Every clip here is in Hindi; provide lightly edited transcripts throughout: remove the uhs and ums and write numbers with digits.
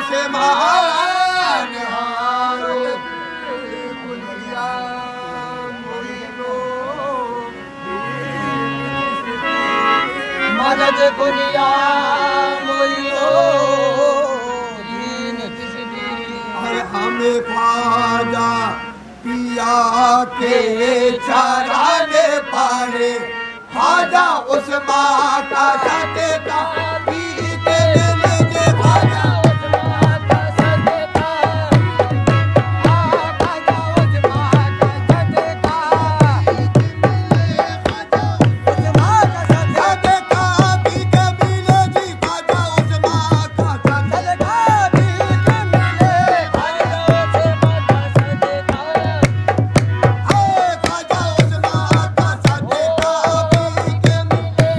आसमान हारो कुलिया मोइलो मदद कुलिया मोइलो दीन किसकी अरे हमें ख्वाजा पिया के चराने पारे ख्वाजा उस माता सते का पी के ले जे ख्वाजा उस माता सते का ख्वाजा उस माता सते का उस माता सते का पी के मिले जी ख्वाजा उस माता सते का पी के मिले ख्वाजा उस माता सते का ख्वाजा उस माता सते का पी के मिले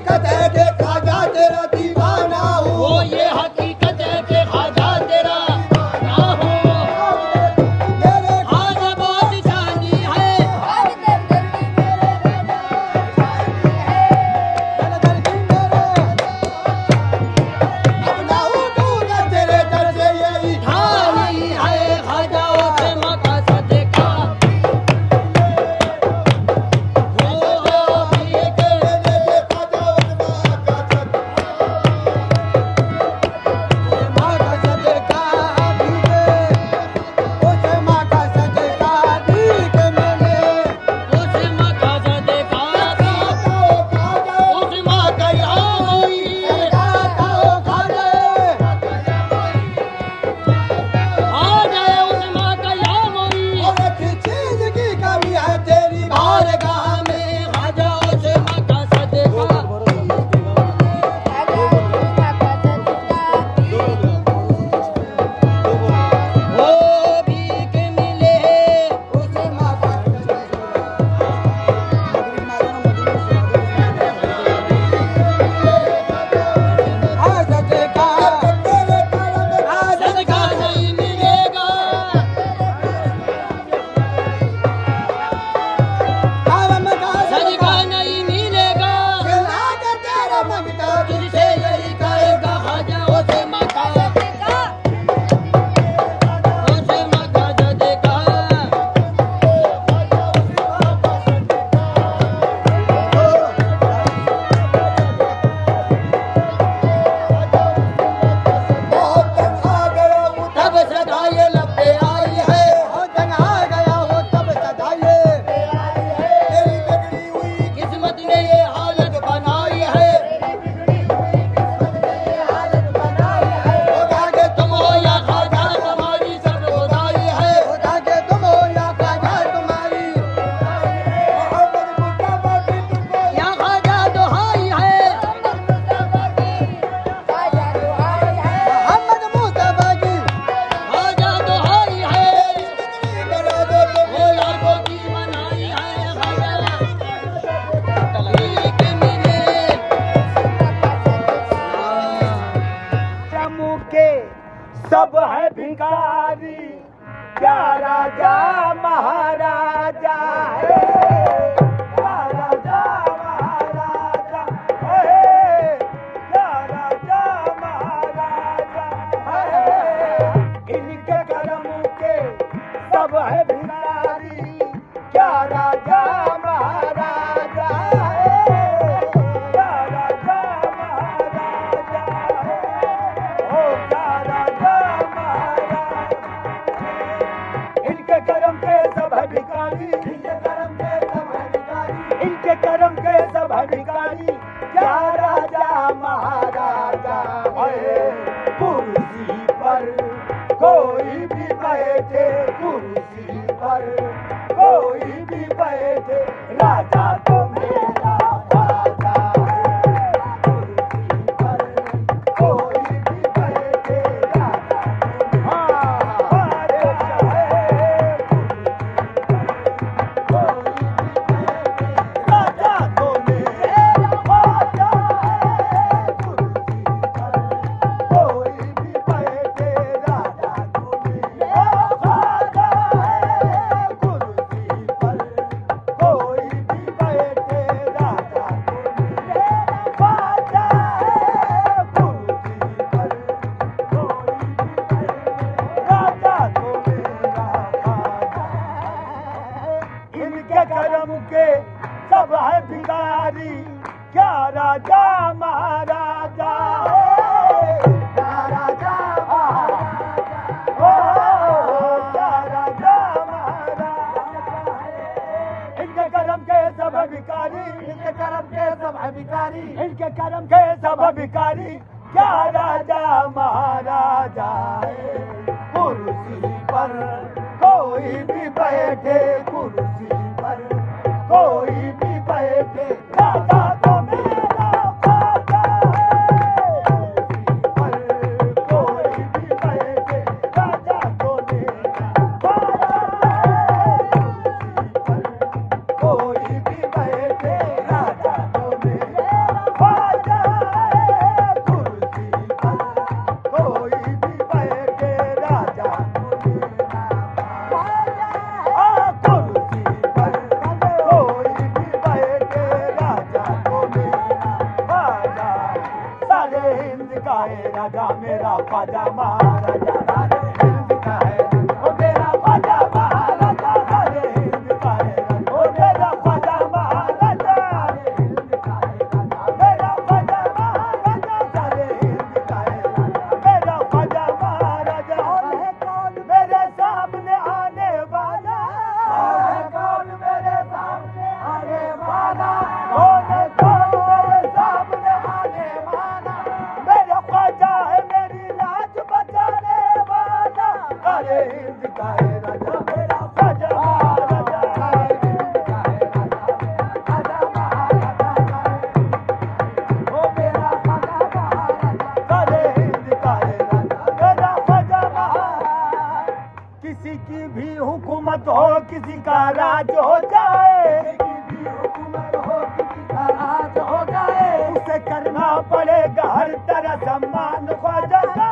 हकीकत है कि ख्वाजा तेरा दीवाना हूँ। वो ये हकीकत है कि ख्वाजा तेरा ना हो। मेरे आज बहुत चांदी है, अपना उठूंगा तेरे दर से यही ठानी है ख्वाजाओं से मका सदका। वो भी के उस मका सदका उस मका यामोई। आ जाए उस मका यामोई। बारगाह में ख्वाजाओं से मका सदका। वो भीख मिले सदका नहीं मिलेगा। सदका नहीं मिलेगा। तुझसे यही कहेगा ख्वाजाओं से मका उसे मका सदका। तब सदा ये लब पे आई है। किस्मत ने ये हालत बनाई है। तुम हो या ख्वाजा तुम्हारी सब खुदाई है। या ख्वाजा दुहाई है। ख्वाजा दुहाई है। वो लाखों की बनाई है ख्वाजा भीख मिले। प्रमुख के सब है भिखारी, क्या राजा महाराजा है, क्या राजा महाराजा है, क्या राजा महाराजा है। इनके कर्म के सब है भिखारी, क्या राजा महाराजा है, क्या राजा महाराजा है, ओ क्या राजा महाराजा। इनके कर्म के सब है भिखारी, इनके कर्म के सब है भिखारी, इनके कर्म के सब है भिखारी, क्या राजा महाराजा है। कुर्सी पर कोई भी बैठे, कुर्सी पर कोई भी बैठे, राजा तो मेरा राजा है। कुर्सी पर कोई भी बैठे, राजा तो मेरा राजा है। कोई भी बैठे, राजा तो मेरा राजा है। कुर्सी पर कोई भी बैठे, राजा तो मेरा राजा है। कुर्सी पर कोई भी बैठे, राजा तो मेरा राजा है। कुर्सी पर कोई भी बैठे, राजा तो मेरा राजा है। इनके कर्म के सब है भिखारी, क्या राजा महाराजा है, क्या राजा महाराजा, ओ क्या राजा महाराजा है। इनके कर्म के सब है भिखारी, इनके कर्म के सब है भिखारी, इनके कर्म के सब है भिखारी, क्या राजा महाराजा है। कुर्सी पर कोई भी बैठे, कुर्सी पर कोई भी बैठे, राजा तो मेरा राजा है। कुर्सी पर कोई भी बैठे, राजा तो मेरा राजा है। कुर्सी पर कोई भी बैठे, राजा तो मेरा राजा सारे हिंद का है राजा मेरा ख्वाजा महाराजा सारे हिंद का है ओ मेरा ख्वाजा महाराजा सारे हिंद का है ओ मेरा ख्वाजा महाराजा हिंद का है मेरा ख्वाजा महाराजा सारे हिंद का है मेरा ख्वाजा महाराजा है कौन मेरे सामने आने वाला है कौन मेरे सामने आने वाला कौन है कौन मेरे सामने आने वाला मेरा ख्वाजा है मेरी लाज बचाने वाला सारे हिंद का है राजा मेरा ख्वाजा महाराजा सारे हिंद का है राजा मेरा ख्वाजा महाराजा ओ मेरा ख्वाजा महाराजा सारे हिंद का है राजा मेरा ख्वाजा महाराजा किसी की भी हुकूमत हो किसी का राज हो जाए किसी की भी हुकूमत हो किसी का राज हो जाए उसे करना पड़ेगा हर तरह सम्मान ख्वाजा का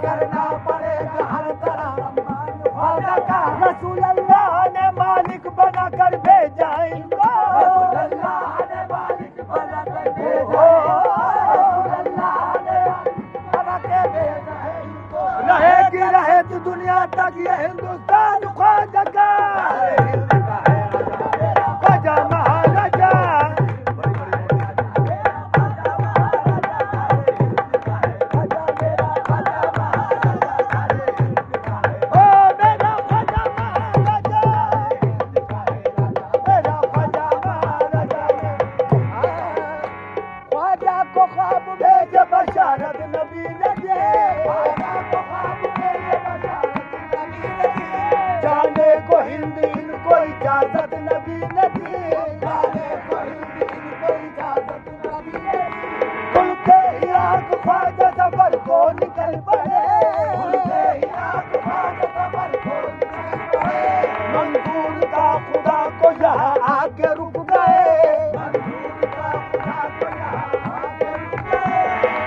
करना पड़ेगा हर तरह सम्मान ख्वाजा का रसूल अल्लाह ने मालिक बना कर भेजा इनको रसूल अल्लाह ने मालिक बना कर भेजा रसूल अल्लाह ने बना के भेजा इनको रहेगी रहे तो दुनिया तक ये हिंदुस्तान ख्वाजा का हिंद का है राजा मेरा ख्वाजा महाराजा ख्वाजा को ख्वाब भेजे बशारत नबी ने दिए ख्वाजा को ख्वाब भेजे बशारत नबी ने दिए जाने को हिंद इनको इजाजत नबी ने दी जाने को हिंद इनको इजाजत नबी ने दी खुलते ही आँख ख्वाजा सफर को निकल पड़े खुलते ही आँख ख्वाजा सफर को निकल पड़े मंजूर का खुदा को यहाँ आके रुक गए मंजूर का खुदा को यहाँ आके रुक गए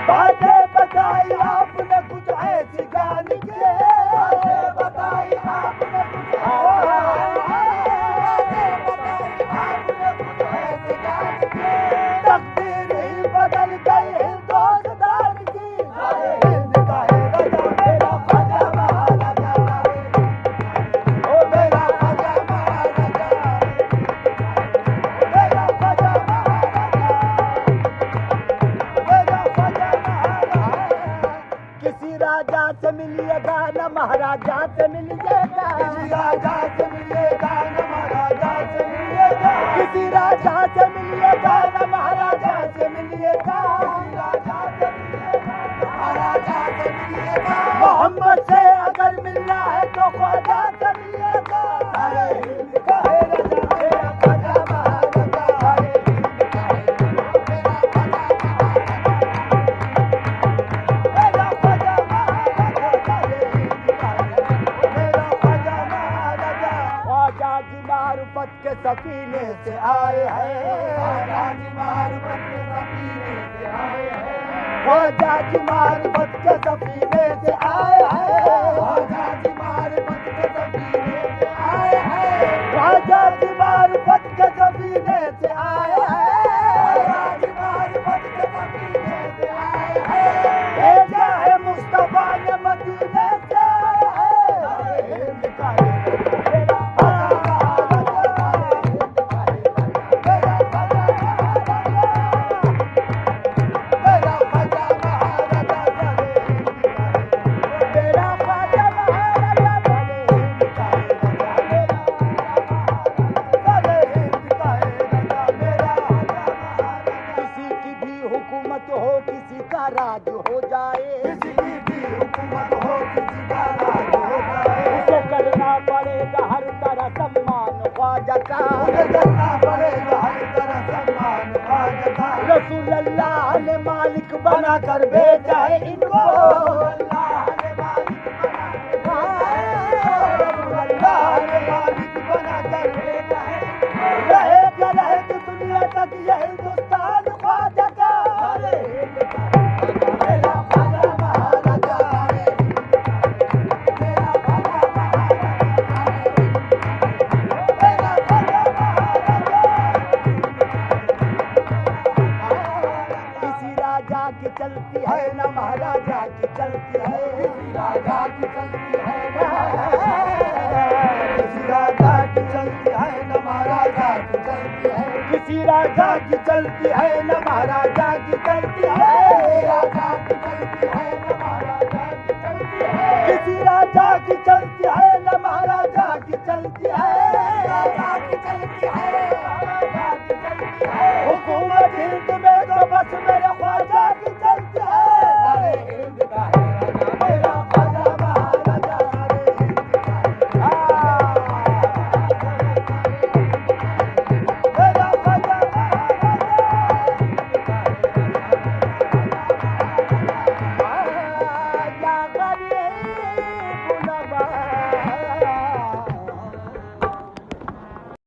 बातें बताई आपने कुछ ऐसी गान के बातें बताई आपने कुछ तकदीर ही बदल गई हिंदुस्तान की हिंद का है राजा मेरा ख्वाजा महाराजा ओ मेरा ख्वाजा महाराजा मेरा ख्वाजा महाराजा मेरा ख्वाजा महाराजा किसी राजा से मिलिएगा न महाराजा से मिलिएगा किसी राजा से मिलिएगा न महाराजा से मिलिएगा किसी राजा से मिलिएगा न महाराजा से मिलिएगा राजा से मिलिएगा महाराजा से मिलिएगा मोहम्मद से अगर मिलना है तो ख्वाजा से मिलिएगा अरे हिंद का है राजा मेरा ख्वाजा महाराजा अरे हिंद का है मेरा ख्वाजा मेरा ख्वाजा महाराजा अरे हिंद का है मेरा ख्वाजा महाराजा ख्वाजा जी मारुफत के सफीने से आए हैं ख्वाजा जी मारुफत के सफीने से आए हैं ख्वाजा जी मारुफत के सफीने से आए हैं ख्वाजा जी मारुफत के सफीने से आए हैं ख्वाजा जी मारुफत के सफीने से आए हैं ख्वाजा जी मारुफत के सफीने से आए हैं भेजा है मुस्तफा ने मदीने से आए हैं हिंद का है मेरा ख्वाजा महाराजा हिंद का है मेरा ख्वाजा महाराजा मेरा ख्वाजा महाराजा मेरा ख्वाजा महाराजा हिंद का है हिंद का है मेरा किसी की भी हुकूमत हो किसी का राज हो जाए किसी की भी हुकूमत हो किसी का राज हो जाए उसे करना पड़ेगा हर तरह सम्मान ख्वाजा का उसे करना पड़ेगा हर तरह सम्मान ख्वाजा का रसूल अल्लाह ने मालिक बना कर भेजा है इनको अल्लाह ने मालिक बना कर भेजा है रहेगा रहे तो दुनिया तक ये हिंदुस्तान ख्वाजा का अरे हिंद का मेरा ख्वाजा महाराजा मेरा ख्वाजा महाराजा राजा की चलती है न महाराजा की चलती है, किसी राजा की चलती है न किसी राजा की चलती है न महाराजा की चलती है, किसी राजा की चलती है न महाराजा की चलती है, राजा की चलती है न महाराजा की चलती है, किसी राजा की चलती है न महाराजा